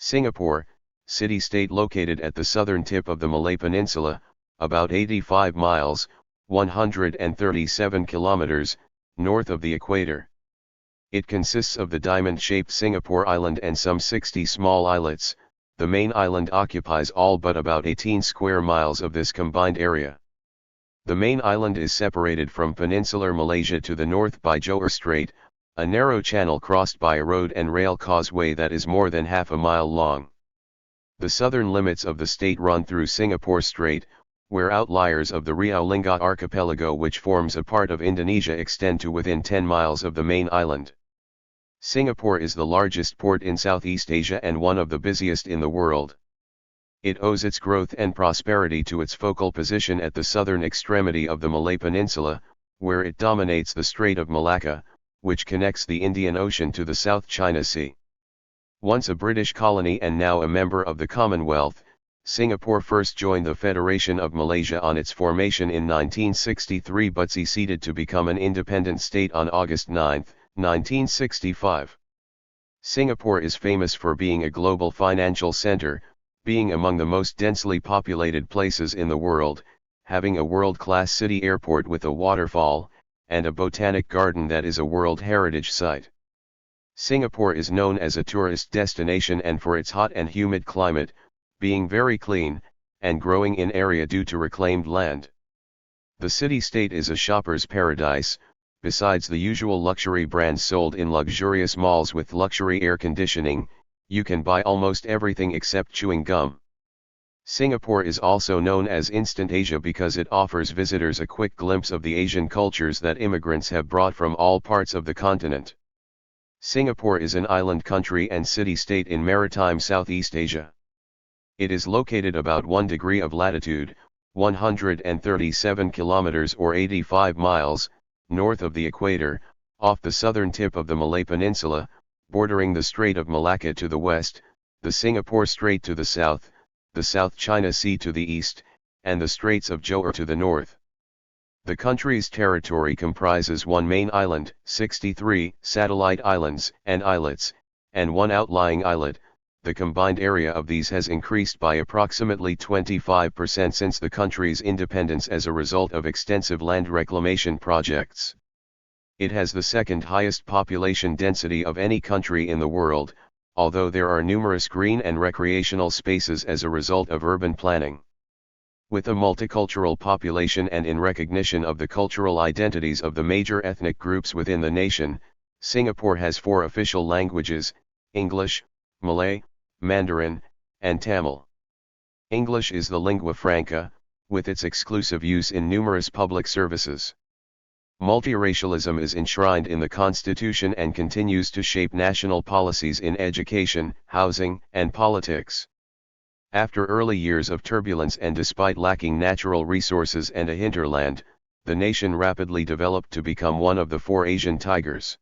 Singapore, city-state located at the southern tip of the Malay Peninsula, about 85 miles, 137 kilometers, north of the equator. It consists of the diamond-shaped Singapore Island and some 60 small islets. The main island occupies all but about 18 square miles of this combined area. The main island is separated from peninsular Malaysia to the north by Johor Strait, a narrow channel crossed by a road and rail causeway that is more than half a mile long. The southern limits of the state run through Singapore Strait, where outliers of the Lingua archipelago, which forms a part of Indonesia, extend to within 10 miles of the main island. Singapore is the largest port in Southeast Asia and one of the busiest in the world. It owes its growth and prosperity to its focal position at the southern extremity of the Malay Peninsula, where it dominates the Strait of Malacca, which connects the Indian Ocean to the South China Sea. Once a British colony and now a member of the Commonwealth, Singapore first joined the Federation of Malaysia on its formation in 1963 but seceded to become an independent state on August 9, 1965. Singapore is famous for being a global financial center, being among the most densely populated places in the world, having a world-class city airport with a waterfall, and a botanic garden that is a World Heritage Site. Singapore is known as a tourist destination and for its hot and humid climate, being very clean, and growing in area due to reclaimed land. The city-state is a shopper's paradise. Besides the usual luxury brands sold in luxurious malls with luxury air conditioning, you can buy almost everything except chewing gum. Singapore is also known as Instant Asia because it offers visitors a quick glimpse of the Asian cultures that immigrants have brought from all parts of the continent. Singapore is an island country and city-state in maritime Southeast Asia. It is located about 1 degree of latitude, 137 kilometers or 85 miles, north of the equator, off the southern tip of the Malay Peninsula, bordering the Strait of Malacca to the west, the Singapore Strait to the south, the South China Sea to the east, and the Straits of Johor to the north. The country's territory comprises one main island, 63 satellite islands and islets, and one outlying islet. The combined area of these has increased by approximately 25% since the country's independence as a result of extensive land reclamation projects. It has the second highest population density of any country in the world, although there are numerous green and recreational spaces as a result of urban planning. With a multicultural population and in recognition of the cultural identities of the major ethnic groups within the nation, Singapore has 4 official languages: English, Malay, Mandarin, and Tamil. English is the lingua franca, with its exclusive use in numerous public services. Multi-racialism is enshrined in the Constitution and continues to shape national policies in education, housing, and politics. After early years of turbulence and despite lacking natural resources and a hinterland, the nation rapidly developed to become one of the 4 Asian tigers.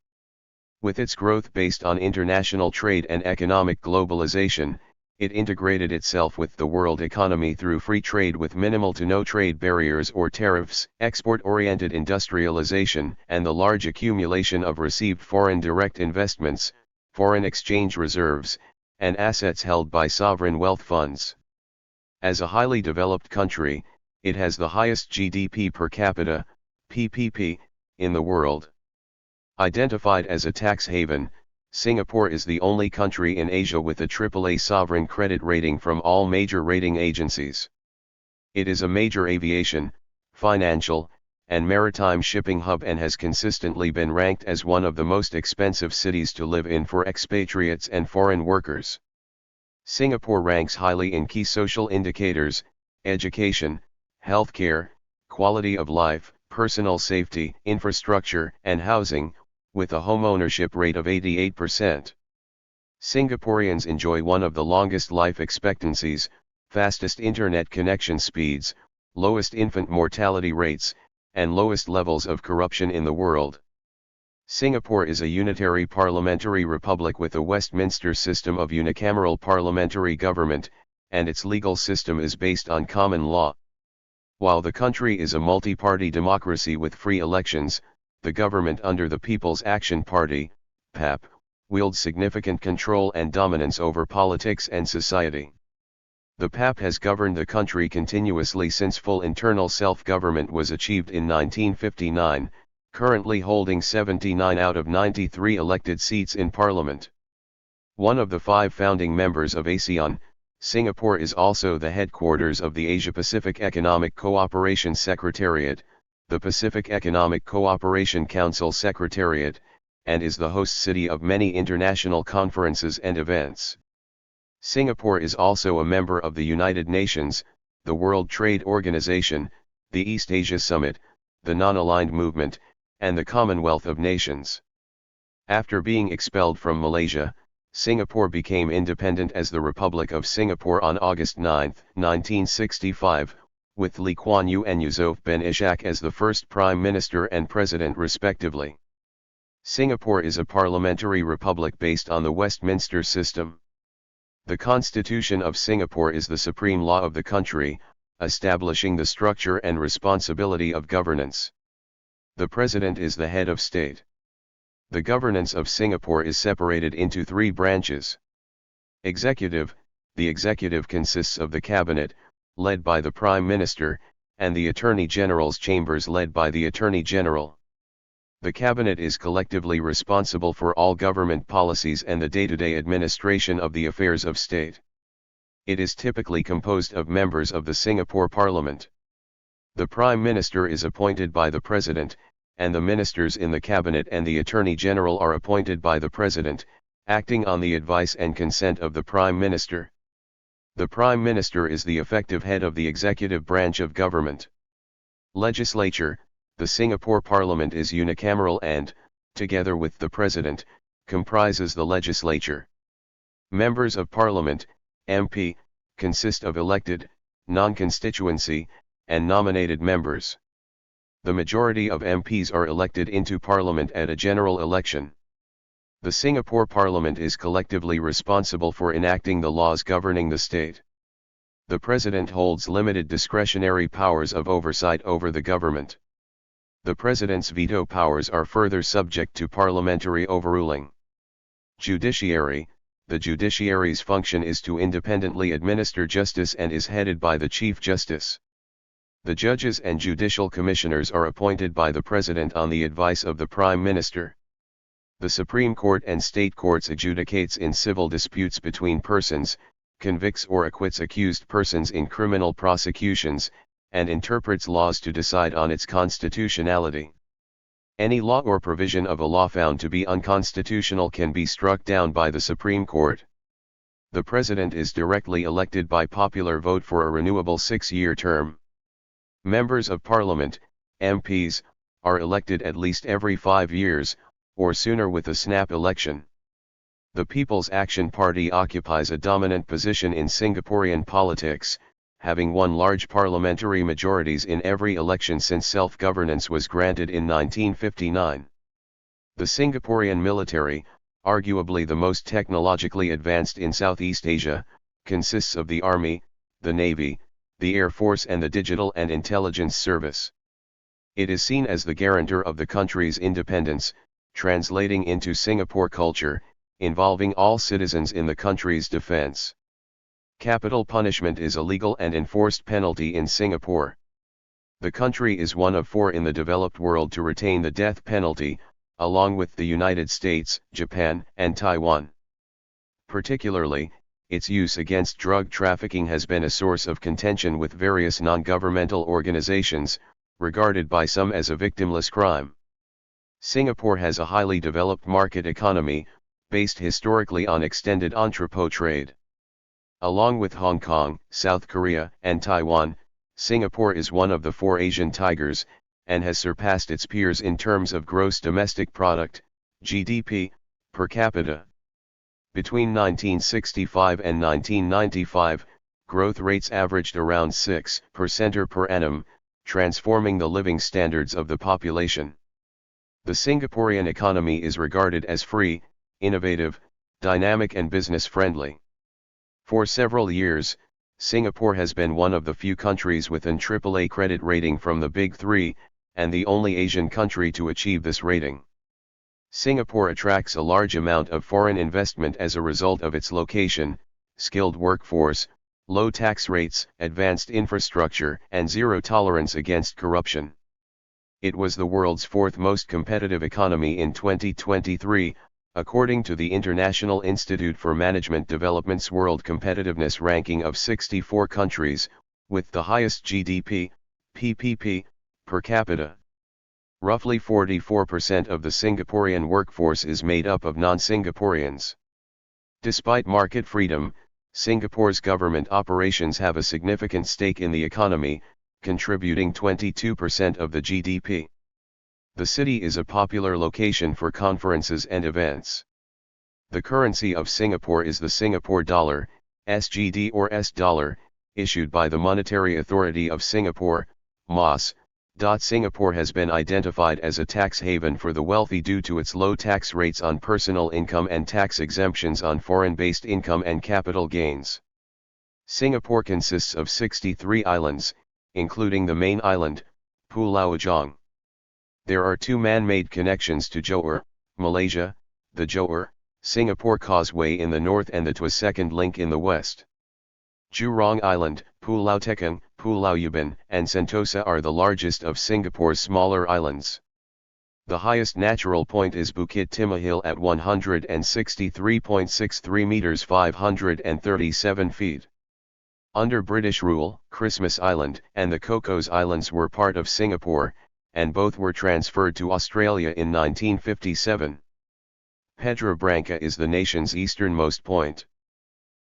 With its growth based on international trade and economic globalization, it integrated itself with the world economy through free trade with minimal to no trade barriers or tariffs, export-oriented industrialization, and the large accumulation of received foreign direct investments, foreign exchange reserves, and assets held by sovereign wealth funds. As a highly developed country, it has the highest GDP per capita, PPP, in the world. Identified as a tax haven, Singapore is the only country in Asia with a AAA sovereign credit rating from all major rating agencies. It is a major aviation, financial, and maritime shipping hub and has consistently been ranked as one of the most expensive cities to live in for expatriates and foreign workers. Singapore ranks highly in key social indicators: education, healthcare, quality of life, personal safety, infrastructure, and housing, with a home ownership rate of 88%. Singaporeans enjoy one of the longest life expectancies, fastest internet connection speeds, lowest infant mortality rates, and lowest levels of corruption in the world. Singapore is a unitary parliamentary republic with a Westminster system of unicameral parliamentary government, and its legal system is based on common law. While the country is a multi-party democracy with free elections, the government under the People's Action Party, PAP, wields significant control and dominance over politics and society. The PAP has governed the country continuously since full internal self-government was achieved in 1959, currently holding 79 out of 93 elected seats in parliament. One of the 5 founding members of ASEAN, Singapore is also the headquarters of the Asia-Pacific Economic Cooperation Secretariat, the Pacific Economic Cooperation Council Secretariat, and is the host city of many international conferences and events. Singapore is also a member of the United Nations, the World Trade Organization, the East Asia Summit, the Non-Aligned Movement, and the Commonwealth of Nations. After being expelled from Malaysia, Singapore became independent as the Republic of Singapore on August 9, 1965, with Lee Kuan Yew and Yusof bin Ishak as the first Prime Minister and President respectively. Singapore is a parliamentary republic based on the Westminster system. The Constitution of Singapore is the supreme law of the country, establishing the structure and responsibility of governance. The President is the head of state. The governance of Singapore is separated into 3 branches. Executive: the executive consists of the Cabinet, led by the Prime Minister, and the Attorney General's chambers led by the Attorney General. The Cabinet is collectively responsible for all government policies and the day-to-day administration of the affairs of state. It is typically composed of members of the Singapore Parliament. The Prime Minister is appointed by the President, and the ministers in the Cabinet and the Attorney General are appointed by the President, acting on the advice and consent of the Prime Minister. The Prime Minister is the effective head of the executive branch of government. Legislature: the Singapore Parliament is unicameral and, together with the President, comprises the legislature. Members of Parliament, MP, consist of elected, non-constituency, and nominated members. The majority of MPs are elected into Parliament at a general election. The Singapore Parliament is collectively responsible for enacting the laws governing the state. The President holds limited discretionary powers of oversight over the government. The President's veto powers are further subject to parliamentary overruling. Judiciary: the judiciary's function is to independently administer justice and is headed by the Chief Justice. The judges and judicial commissioners are appointed by the President on the advice of the Prime Minister. The Supreme Court and state courts adjudicates in civil disputes between persons, convicts or acquits accused persons in criminal prosecutions, and interprets laws to decide on its constitutionality. Any law or provision of a law found to be unconstitutional can be struck down by the Supreme Court. The President is directly elected by popular vote for a renewable 6-year term. Members of Parliament, MPs, are elected at least every 5 years, or sooner with a snap election. The People's Action Party occupies a dominant position in Singaporean politics, having won large parliamentary majorities in every election since self-governance was granted in 1959. The Singaporean military, arguably the most technologically advanced in Southeast Asia, consists of the Army, the Navy, the Air Force and the Digital and Intelligence Service. It is seen as the guarantor of the country's independence, translating into Singapore culture, involving all citizens in the country's defense. Capital punishment is a legal and enforced penalty in Singapore. The country is one of 4 in the developed world to retain the death penalty, along with the United States, Japan, and Taiwan. Particularly, its use against drug trafficking has been a source of contention with various non-governmental organizations, regarded by some as a victimless crime. Singapore has a highly developed market economy, based historically on extended entrepot trade. Along with Hong Kong, South Korea, and Taiwan, Singapore is one of the 4 Asian tigers, and has surpassed its peers in terms of gross domestic product, GDP, per capita. Between 1965 and 1995, growth rates averaged around 6% per annum, transforming the living standards of the population. The Singaporean economy is regarded as free, innovative, dynamic and business-friendly. For several years, Singapore has been one of the few countries with an AAA credit rating from the Big Three, and the only Asian country to achieve this rating. Singapore attracts a large amount of foreign investment as a result of its location, skilled workforce, low tax rates, advanced infrastructure, and zero tolerance against corruption. It was the world's fourth most competitive economy in 2023, according to the International Institute for Management Development's World Competitiveness ranking of 64 countries, with the highest GDP, PPP, per capita. Roughly 44% of the Singaporean workforce is made up of non-Singaporeans. Despite market freedom, Singapore's government operations have a significant stake in the economy, contributing 22% of the GDP. The city is a popular location for conferences and events. The currency of Singapore is the Singapore dollar, SGD or S dollar, issued by the Monetary Authority of Singapore, MAS. Singapore has been identified as a tax haven for the wealthy due to its low tax rates on personal income and tax exemptions on foreign-based income and capital gains. Singapore consists of 63 islands, including the main island, Pulau Ujong. There are two man-made connections to Johor, Malaysia, the Johor, Singapore Causeway in the north and the Tuas Second Link in the west. Jurong Island, Pulau Tekong, Pulau Ubin, and Sentosa are the largest of Singapore's smaller islands. The highest natural point is Bukit Timah Hill at 163.63 meters 537 feet. Under British rule, Christmas Island and the Cocos Islands were part of Singapore, and both were transferred to Australia in 1957. Pedra Branca is the nation's easternmost point.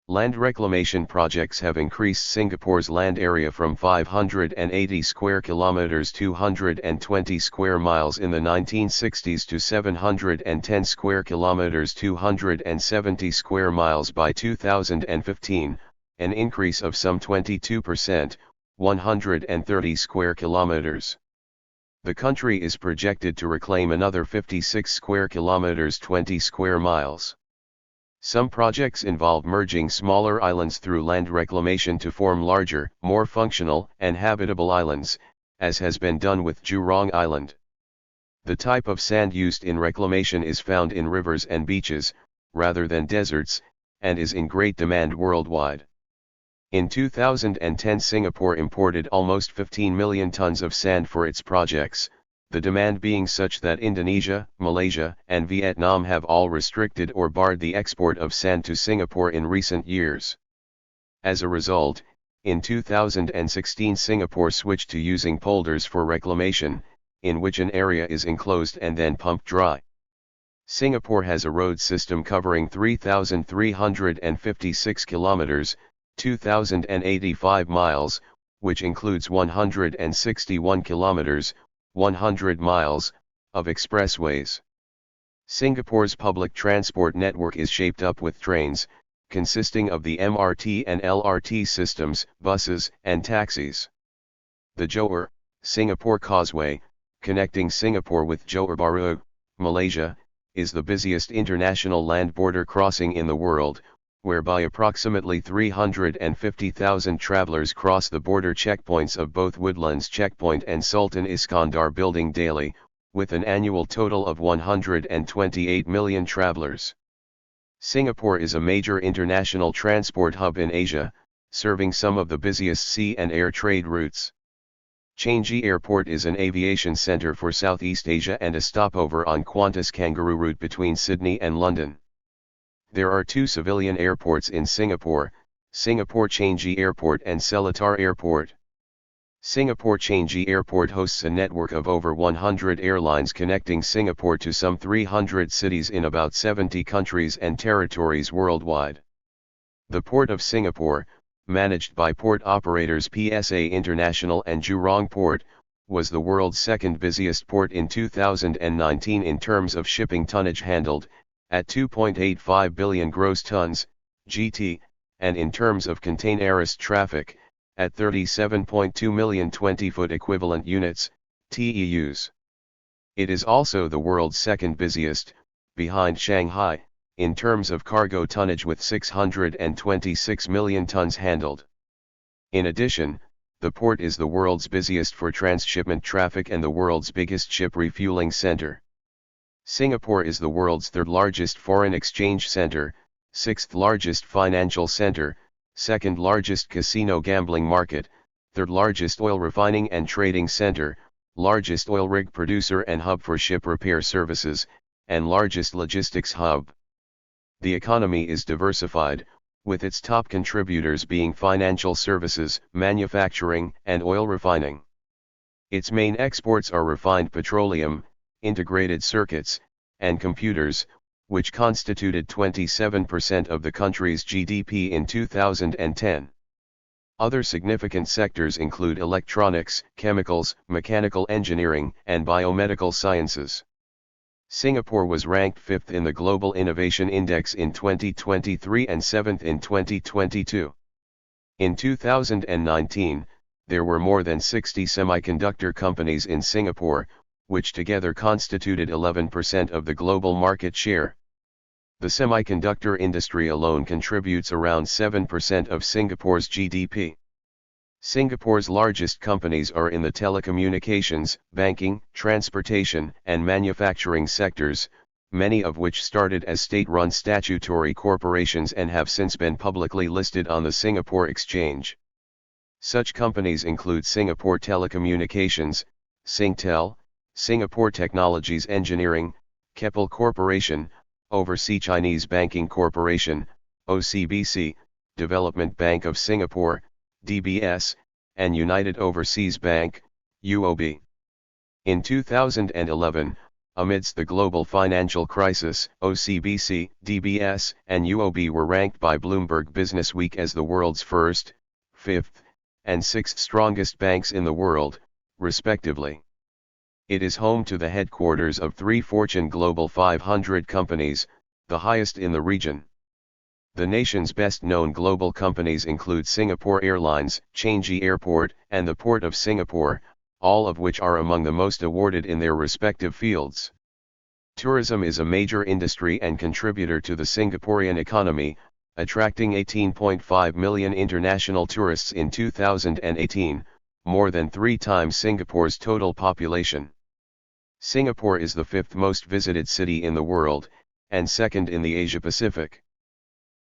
Land reclamation projects have increased Singapore's land area from 580 square kilometers 220 square miles in the 1960s to 710 square kilometers 270 square miles by 2015, an increase of some 22%, 130 square kilometers. The country is projected to reclaim another 56 square kilometers 20 square miles. Some projects involve merging smaller islands through land reclamation to form larger, more functional and habitable islands, as has been done with Jurong Island. The type of sand used in reclamation is found in rivers and beaches, rather than deserts, and is in great demand worldwide. In 2010 Singapore imported almost 15 million tons of sand for its projects, the demand being such that Indonesia, Malaysia, and Vietnam have all restricted or barred the export of sand to Singapore in recent years. As a result, in 2016 Singapore switched to using polders for reclamation, in which an area is enclosed and then pumped dry. Singapore has a road system covering 3,356 kilometers, 2,085 miles, which includes 161 kilometers, 100 miles, of expressways. Singapore's public transport network is shaped up with trains, consisting of the MRT and LRT systems, buses, and taxis. The Johor, Singapore Causeway, connecting Singapore with Johor Bahru, Malaysia, is the busiest international land border crossing in the world, whereby approximately 350,000 travelers cross the border checkpoints of both Woodlands Checkpoint and Sultan Iskandar Building daily, with an annual total of 128 million travelers. Singapore is a major international transport hub in Asia, serving some of the busiest sea and air trade routes. Changi Airport is an aviation centre for Southeast Asia and a stopover on Qantas Kangaroo route between Sydney and London. There are two civilian airports in Singapore, Singapore Changi Airport and Seletar Airport. Singapore Changi Airport hosts a network of over 100 airlines connecting Singapore to some 300 cities in about 70 countries and territories worldwide. The Port of Singapore, managed by port operators PSA International and Jurong Port, was the world's second busiest port in 2019 in terms of shipping tonnage handled, at 2.85 billion gross tons, GT, and in terms of containerist traffic, at 37.2 million 20-foot equivalent units, TEUs. It is also the world's second busiest, behind Shanghai, in terms of cargo tonnage with 626 million tons handled. In addition, the port is the world's busiest for transshipment traffic and the world's biggest ship refueling center. Singapore is the world's third largest foreign exchange center, sixth largest financial center, second largest casino gambling market, third largest oil refining and trading center, largest oil rig producer and hub for ship repair services, and largest logistics hub. The economy is diversified, with its top contributors being financial services, manufacturing, and oil refining. Its main exports are refined petroleum, integrated circuits, and computers, which constituted 27% of the country's GDP in 2010. Other significant sectors include electronics, chemicals, mechanical engineering, and biomedical sciences. Singapore was ranked 5th in the Global Innovation Index in 2023 and 7th in 2022. In 2019, there were more than 60 semiconductor companies in Singapore, which together constituted 11% of the global market share. The semiconductor industry alone contributes around 7% of Singapore's GDP. Singapore's largest companies are in the telecommunications, banking, transportation, and manufacturing sectors, many of which started as state-run statutory corporations and have since been publicly listed on the Singapore Exchange. Such companies include Singapore Telecommunications, Singtel, Singapore Technologies Engineering, Keppel Corporation, Overseas Chinese Banking Corporation, OCBC, Development Bank of Singapore, DBS, and United Overseas Bank, UOB. In 2011, amidst the global financial crisis, OCBC, DBS, and UOB were ranked by Bloomberg Businessweek as the world's first, fifth, and sixth strongest banks in the world, respectively. It is home to the headquarters of 3 Fortune Global 500 companies, the highest in the region. The nation's best-known global companies include Singapore Airlines, Changi Airport, and the Port of Singapore, all of which are among the most awarded in their respective fields. Tourism is a major industry and contributor to the Singaporean economy, attracting 18.5 million international tourists in 2018, more than 3 times Singapore's total population. Singapore is the 5th most visited city in the world, and 2nd in the Asia-Pacific.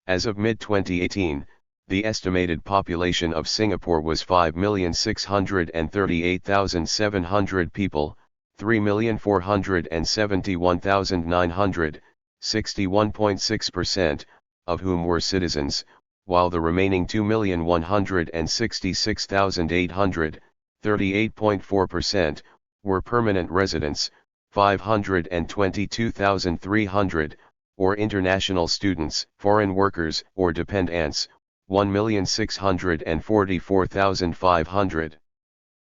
As of mid-2018, the estimated population of Singapore was 5,638,700 people, 3,471,900, 61.6%, of whom were citizens, while the remaining 2,166,800, 38.4%, were permanent residents, 522,300, or international students, foreign workers, or dependents, 1,644,500.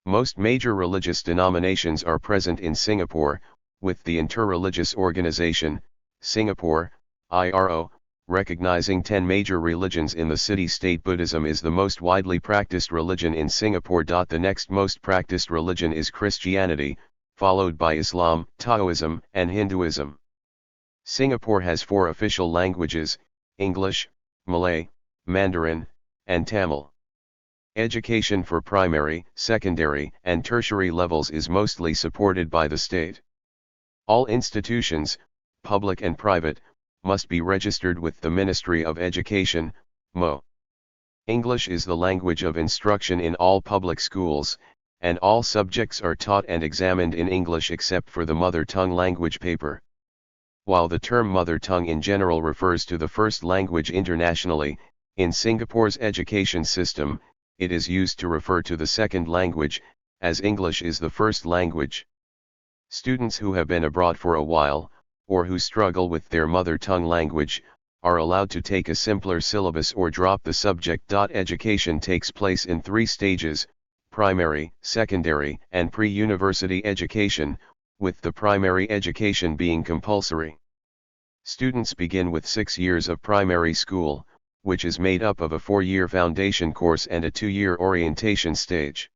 Most major religious denominations are present in Singapore, with the interreligious organization, Singapore, IRO, recognizing 10 major religions in the city-state. Buddhism is the most widely practiced religion in Singapore. The next most practiced religion is Christianity, followed by Islam, Taoism, and Hinduism. Singapore has 4 official languages: English, Malay, Mandarin, and Tamil. Education for primary, secondary, and tertiary levels is mostly supported by the state. All institutions, public and private, must be registered with the Ministry of Education, MO. English is the language of instruction in all public schools, and all subjects are taught and examined in English except for the mother tongue language paper. While the term mother tongue in general refers to the first language internationally, in Singapore's education system, it is used to refer to the second language, as English is the first language. Students who have been abroad for a while, or who struggle with their mother tongue language, are allowed to take a simpler syllabus or drop the subject. Education takes place in 3 stages: primary, secondary, and pre-university education, with the primary education being compulsory. Students begin with 6 years of primary school, which is made up of a 4-year foundation course and a 2-year orientation stage.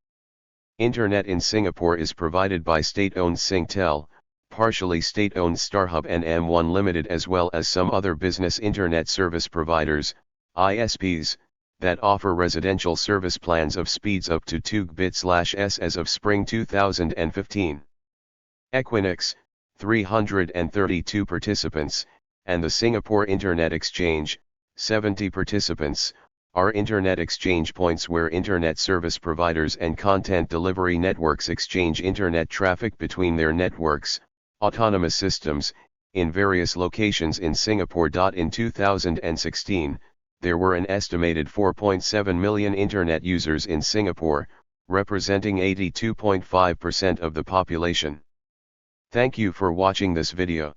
Internet in Singapore is provided by state-owned Singtel, partially state-owned StarHub and M1 Limited, as well as some other business internet service providers, ISPs, that offer residential service plans of speeds up to 2 Gbps as of spring 2015. Equinix, 332 participants, and the Singapore Internet Exchange, 70 participants, are Internet exchange points where Internet service providers and content delivery networks exchange Internet traffic between their networks, autonomous systems, in various locations in Singapore. In 2016, there were an estimated 4.7 million Internet users in Singapore, representing 82.5% of the population. Thank you for watching this video.